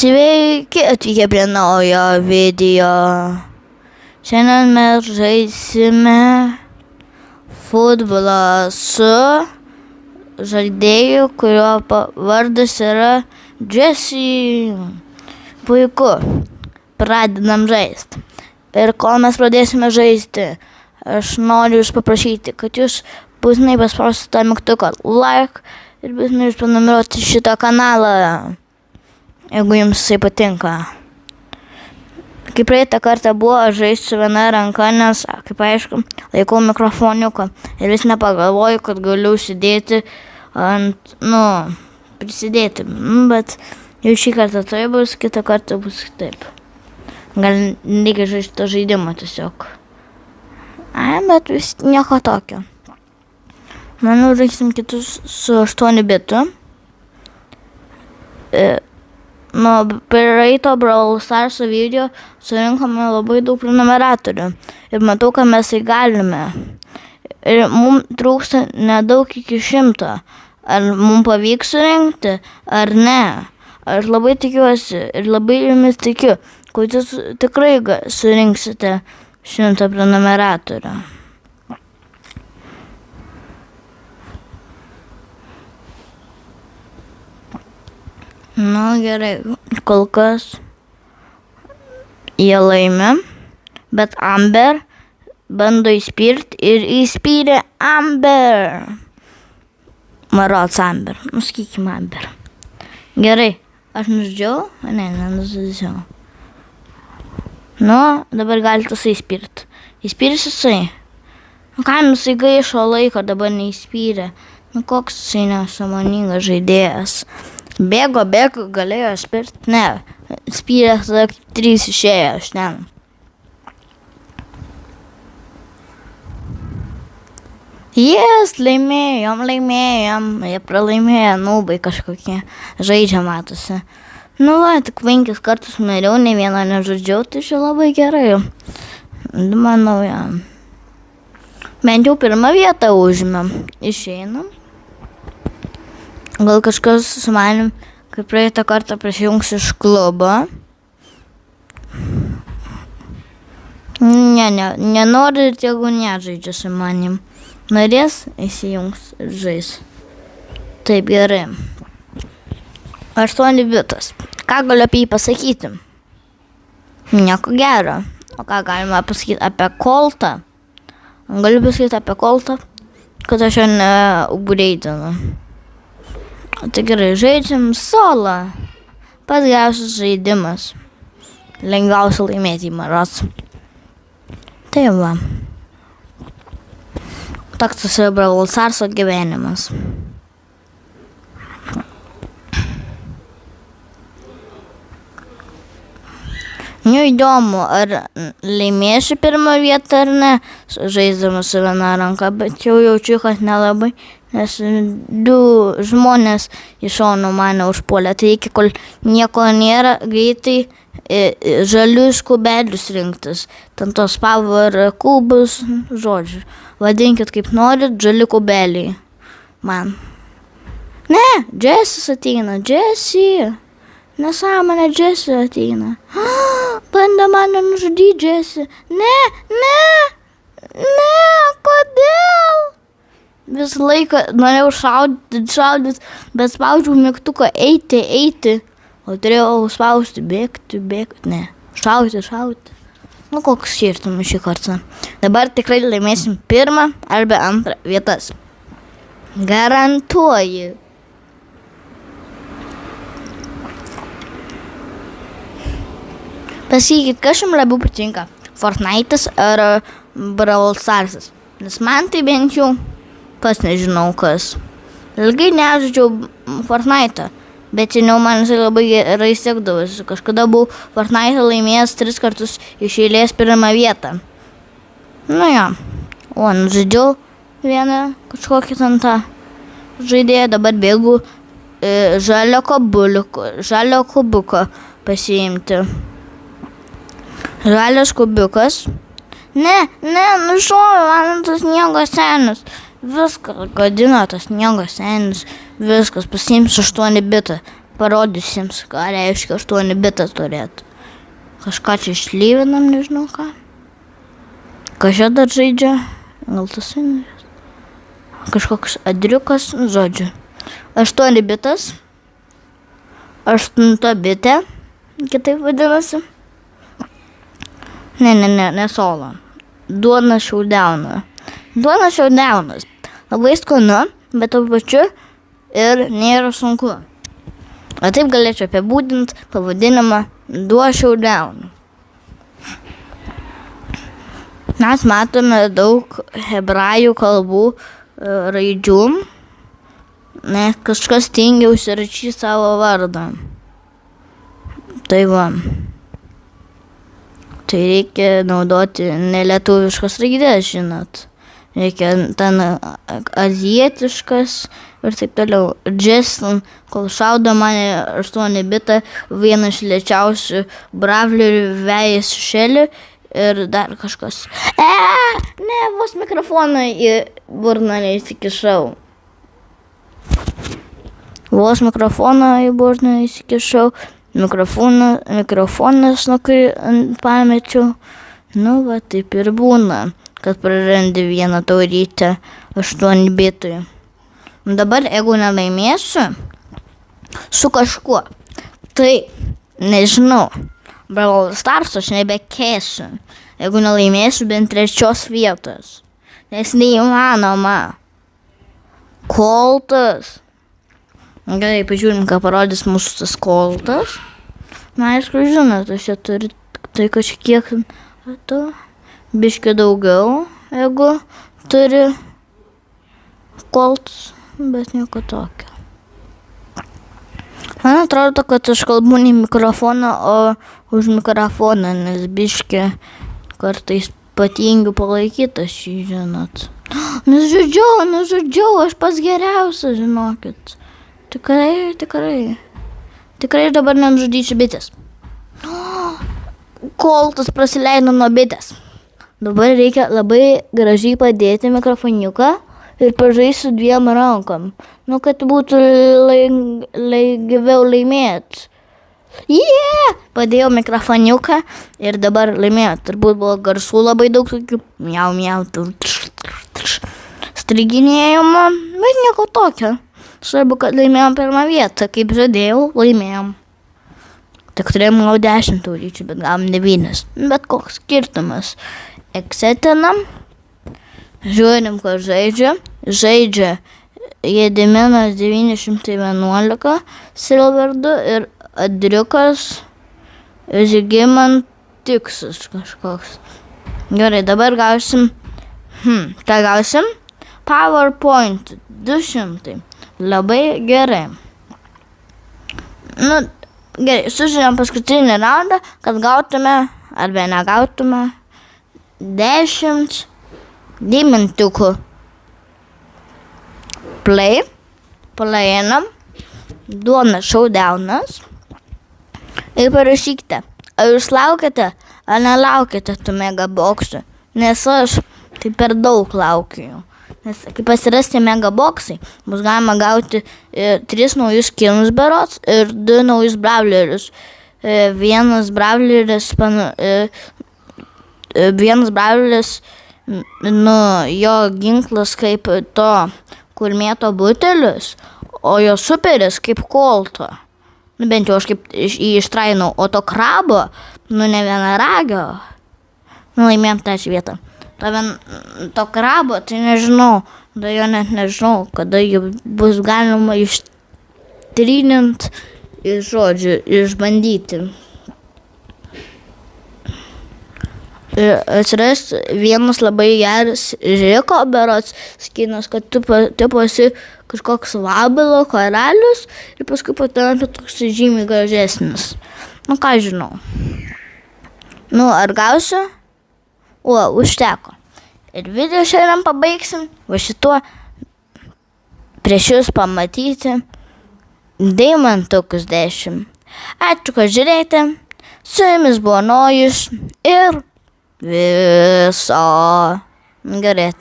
Sveiki, atvykę prie naujo video. Šiandien mes žaisime futbolą su žaidėju, kurio vardas yra Jesse. Puiku, pradedam žaisti. Ir kol mes pradėsime žaisti, aš noriu jūs paprašyti, kad jūs būtinai paspausite tą mygtuką like ir būtinai jūs prenumeruoti šitą kanalą, jeigu jums jisai patinka. Kaip praeitą kartą buvo žaisti su viena ranka, nes, kaip aišku, laikau mikrofoniuką ir vis nepagalvoju, kad galiu užsidėti prisidėti, bet jau šį kartą tai bus, kitą kartą bus taip. Gal reikia žaisti to žaidimą tiesiog. Bet vis nieko tokio. Manau, žaisim kitus su 8 bitu. Praeito Brawl Stars video surinkome labai daug prenumeratorių ir matau, kad mes tai galime. Ir mums trūksta nedaug iki 100. Ar mums pavyks surinkti, ar ne? Aš labai tikiuosi ir labai jumis tikiu, kad jūs tikrai surinksite 100 prenumeratorių. Gerai, kol kas jie laimi, bet Amber bando įspirti ir įspyrė Amber. Marots Amber, sakykime Amber. Gerai, aš nužudžiau? Ne, nenužudžiau. Dabar galite įspirti. Įspyrys jisai. Kam jisai gaišo laiko, dabar neįspyrė. Koks jisai nesąmoningas žaidėjas. Bėgo, galėjo spirti. Ne, spyrė, tada 3 išėjo iš ten. Laimėjom. Jie pralaimėjo, nubai kažkokie. Žaidžia matosi. Tik 5 kartus miriau, ne vieną nežudžiau, tai čia labai gerai. Manau, bent jau 1 vietą užimėm. Išeinam. Gal kažkas su manim, kaip praeitą kartą prisijungs iš klubo. Nenori ir tegu nežaidžia su manim. Norės, įsijungs ir žais. Taip, gerai. 8 bitas. Ką galiu apie jį pasakyti? Nieko gero. O ką galima pasakyti apie Coltą? Galiu pasakyti apie Coltą, kad aš jo neupgradeinu. Tai gerai, žaidžiam solo. Pats geriausias žaidimas. Lengviausia laimėti į Marots. Tai va. Toks tas yra Brawl Starso gyvenimas. Įdomu, ar laimėsiu 1 vietą ar ne, žaisdamas su viena ranka, bet jau jaučiu, kad nelabai, nes 2 žmonės iš šono mane užpuolė. Tai iki kol nieko nėra, greitai žalius kubelius rinktis. Ten tos power kubus, žodžiu. Vadinkit kaip norit, žali kubeliai. Man. Ne, Jessis ateina, Jessie. Nesąmonė, Jessie ateina. Bando mane nužudyti, Jessie. Ne, kodėl? Visą laiką norėjau šaudyti, bet spaudžiau mygtuką eiti. O turėjau spausti bėgti. Ne, šauti. Koks skirtumas šį kartą. Dabar tikrai laimėsim 1 arba 2 vietas. Garantuoju. Pasakykit, kas jums labiau patinka, Fortnite'as ar Brawl Starsas? Nes man tai bent jau pats nežinau kas. Ilgai nežaidžiau Fortnite'ą, bet seniau man jisai labai gerai sekdavosi. Kažkada buvau Fortnite'ą laimėjęs 3 kartus iš eilės 1 vietą. Nužaidžiau vieną kažkokį ten tą žaidėją, dabar bėgu žalio kubuko pasiimti. Žalias kubiukas. Ne, nušovė man tas sniego senis. Viską gadino tas sniego senis. Viskas, pasiimsiu 8 bitą. parodysiems, ką reiškia 8 bitą turėti. Kažką čia išlyvinam, nežinau ką. Kažką dar žaidžia. Gal tas įnės. Kažkoks adriukas, žodžiu. 8 bitas. 8 bitė. Kitaip vadinasi. Ne solo. Duona šiaudiauna. Duona šiaudiaunas. Labai skanu, bet tuo pačiu ir nėra sunku. O taip galėčiau apibūdinti pavadinimą duona šiaudiauna. Mes matome daug hebrajų kalbų raidžių, nes kažkas tingi užsirašyti savo vardą. Tai va. Tai reikia naudoti nelietuviškas raidės, žinot. Reikia ten azijietiškas ir taip toliau. Jason, kol šaudo mane 8 bitą, vienas iš lėčiausių bravlerių vėjas šelį ir dar kažkas. Ne, vos mikrofoną į burną neįsikišau. Mikrofonas, nuo kurį pamečiau. Nu, va, taip ir būna, kad prarandi vieną taurytę 8 bitui. Dabar, jeigu nelaimėsiu su kažkuo, tai, nežinau, Brawl Stars aš nebekėsiu, jeigu nelaimėsiu bent 3 vietos. Nes neįmanoma. Koltas. Gerai, pažiūrim, ką parodys mūsų tas koltas. Na, aišku, žinot, aš čia turiu tai kažkiek biškį daugiau, jeigu turi koltas, bet nieko tokio. Man atrodo, kad aš kalbu ne mikrofoną, o už mikrofoną, nes biškį kartais patingiu palaikyti aš jį, žinot. Nužudžiau, aš pats geriausias, žinokit. Tikrai dabar nenužudysiu bitės. Koltas prasileido nuo bitės. Dabar reikia labai gražiai padėti mikrofoniuką ir pažaisti su 2 rankom. Nu, kad būtų lengviau laimėti. Padėjau mikrofoniuką ir dabar laimėjau. Turbūt buvo garsų labai daug tokių miau, striginėjimo, bet nieko tokio. Svarbu, kad laimėjom 1 vietą, kaip žadėjau, laimėjom. Tik turėjom gal 10 tauryčių, bet gavom 9. Bet koks skirtumas. Eksetinam. Žiūrim, ko žaidžia. Žaidžia Gediminas 911 Silverdu ir Adriukas Žygimantiksas kažkoks. Gerai, dabar gausim. Ką gausim? PowerPoint 200. Labai gerai. Nu, gerai, sužinom paskutinį raundą, kad gautume, arba negautume 10 deimantukų. Playinam, duona šaudaunas ir parašykite, ar jūs laukiate, ar nelaukite tų megaboksų, nes aš tai per daug laukiu. Nes kai pasirasti megaboksai, bus galima gauti 3 naujus skinus berods ir 2 naujus bravlerius. Vienas bravleris, jo ginklas kaip to, kur mėto butelius, o jo superis kaip kolto. Bent jau aš kaip jį ištrainau, o to krabo, ne vienaragio. Laimėjom 3 vietą. To krabo, tai nežinau, da jo net nežinau, kada jį bus galima ištrynint ir žodžiu, išbandyti. Atsiras vienas labai geras Žiko berods skinas, kad tu pasi kažkoks vabalo karalius ir paskui patampi toks žymiai gražesnis. Nu ką žinau. Nu ar gausiu? Užteko. Ir video šiandien pabaigsim, va šituo prieš jūs pamatyti deimantukus 10. Ačiū, kad žiūrėjote. Su jumis buvo Nojus ir viso. Gerai.